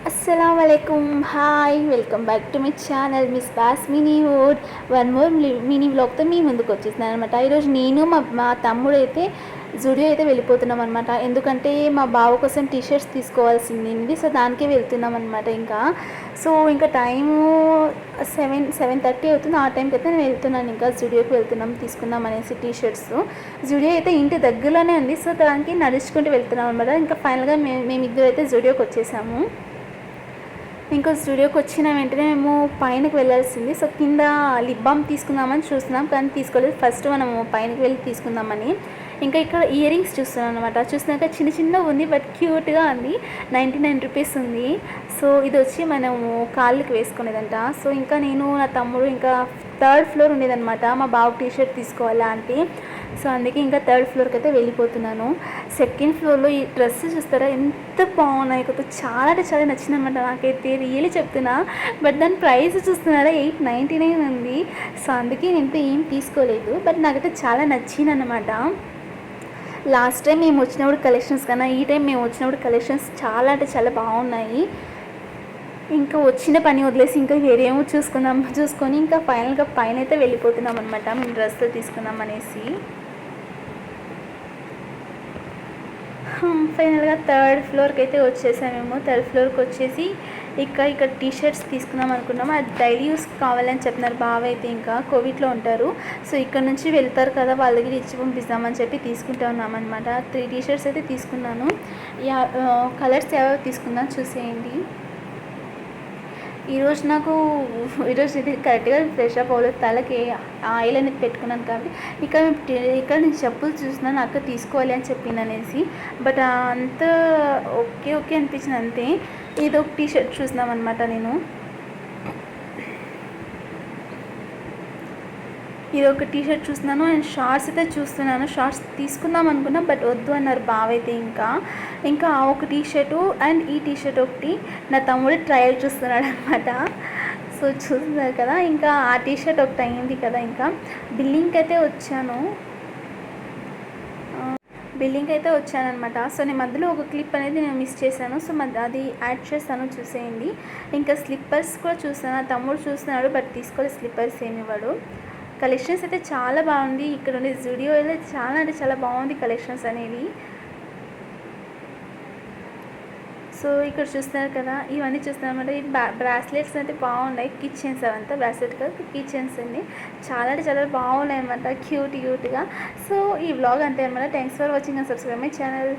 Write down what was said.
Assalamualaikum. Hi, welcome back to my channel miss boss mini wood. One more mini వ్లాగ్తో మీ ముందుకు వచ్చేసినాను అనమాట. ఈరోజు నేను మా తమ్ముడు అయితే జూడియో అయితే వెళ్ళిపోతున్నాం అనమాట. ఎందుకంటే మా బావ కోసం టీషర్ట్స్ తీసుకోవాల్సింది, సో దానికే వెళ్తున్నాం అనమాట. ఇంకా టైము 7:30 అవుతుంది. ఆ టైంకి అయితే నేను వెళ్తున్నాను, ఇంకా జూడియోకి వెళ్తున్నాం తీసుకుందాం అనేసి టీషర్ట్స్. జూడియో అయితే ఇంటి దగ్గరలోనే ఉంది, సో దానికి నడుచుకుంటూ వెళ్తున్నాం అనమాట. ఇంకా ఫైనల్గా మేమిద్దరు అయితే జూడియోకి వచ్చేసాము. ఇంకా స్టూడియోకి వచ్చిన వెంటనే మేము పైనకి వెళ్ళాల్సింది. సో కింద లిప్ బామ్ తీసుకుందామని చూస్తున్నాం, కానీ తీసుకోలేదు. ఫస్ట్ మనము పైనకి వెళ్ళి తీసుకుందామని ఇంకా ఇక్కడ ఇయర్ రింగ్స్ చూస్తున్నాం అనమాట. చూసినాక చిన్నగా ఉంది, బట్ క్యూట్గా ఉంది. 99 రూపీస్ ఉంది. సో ఇది వచ్చి మనము కాళ్ళకి వేసుకునేదంట. సో ఇంకా నేను నా తమ్ముడు ఇంకా 3rd ఫ్లోర్ ఉండేదన్నమాట. మా బాబు టీషర్ట్ తీసుకోవాలా అంటే, సో అందుకే ఇంకా 3rd ఫ్లోర్కి అయితే వెళ్ళిపోతున్నాను. 2nd ఫ్లోర్లో ఈ డ్రెస్ చూస్తారా ఎంత బాగున్నాయి, చాలా అంటే చాలా నచ్చిందనమాట నాకైతే, రియల్లీ చెప్తున్నా. బట్ దాని ప్రైస్ చూస్తున్నారా 899 ఉంది. సో అందుకే నేను ఏం తీసుకోలేదు, బట్ నాకైతే చాలా నచ్చింది అనమాట. లాస్ట్ టైం మేము వచ్చినప్పుడు కలెక్షన్స్ కన్నా ఈ టైం మేము వచ్చినప్పుడు కలెక్షన్స్ చాలా అంటే చాలా బాగున్నాయి. ఇంకా వచ్చిన పని వదిలేసి ఇంకా వేరేమో చూసుకొని ఇంకా ఫైనల్గా పైన అయితే వెళ్ళిపోతున్నాం అనమాట. మేము డ్రెస్ తీసుకుందాం అనేసి ఫైనల్గా 3rd ఫ్లోర్కి అయితే వచ్చేసామేమో. 3rd ఫ్లోర్కి వచ్చేసి ఇక్కడ టీషర్ట్స్ తీసుకుందాం అనుకున్నాము. అది డైలీ యూస్ కావాలని చెప్తున్నారు బావ అయితే, ఇంకా కోవిడ్లో ఉంటారు. సో ఇక్కడ నుంచి వెళ్తారు కదా, వాళ్ళ దగ్గర ఇచ్చి పంపిస్తామని చెప్పి తీసుకుంటా ఉన్నామన్నమాట. 3 టీషర్ట్స్ అయితే తీసుకున్నాను. కలర్స్ ఎవరు తీసుకున్నాను చూసేయండి. ఈరోజు ఇది కరెక్ట్గా ఫ్రెష్ అప్ అవ్వలేదు, తలకి ఆయిల్ అనేది పెట్టుకున్నాను కాబట్టి ఇక్కడ నేను చెప్పులు చూస్తున్నాను, అక్క తీసుకోవాలి అని చెప్పింది అనేసి. బట్ అంత ఓకే అనిపించింది అంతే. ఇది ఒక టీషర్ట్ చూస్తున్నాం అనమాట. ఇది ఒక టీషర్ట్ చూస్తున్నాను అండ్ షార్ట్స్ అయితే చూస్తున్నాను. షార్ట్స్ తీసుకుందాం అనుకున్నా, బట్ వద్దు అన్నారు బావైతే. ఇంకా ఒక టీషర్టు అండ్ ఈ టీషర్ట్ ఒకటి నా తమ్ముడు ట్రయల్ చూస్తున్నాడు అనమాట. సో చూస్తున్నారు కదా, ఇంకా ఆ టీషర్ట్ ఒకటి అయింది కదా. ఇంకా బిల్లింగ్కి అయితే వచ్చానమాట. సో నేను మధ్యలో ఒక క్లిప్ అనేది నేను మిస్ చేశాను, సో అది యాడ్ చేస్తాను చూసేయండి. ఇంకా స్లిప్పర్స్ కూడా చూస్తాను, తమ్ముడు చూస్తున్నాడు బట్ తీసుకోలేదు, స్లిప్పర్స్ ఏమి ఇవ్వడు. కలెక్షన్స్ అయితే చాలా బాగుంది. ఇక్కడ ఉండే జూడియో అయితే చాలా అంటే చాలా బాగుంది కలెక్షన్స్ అనేవి. సో ఇక్కడ చూస్తున్నారు కదా, ఇవన్నీ చూస్తున్నారన్నమాట. ఈ బ్రాస్లెట్స్ అయితే బాగున్నాయి, కిచెన్స్ అవంతా బ్రాస్లెట్ కాదు కిచెన్స్ అండి. చాలా అంటే చాలా బాగున్నాయి అన్నమాట, క్యూట్గా. సో ఈ వ్లాగ్ అంతే అనమాట. Thanks for watching and subscribe my channel.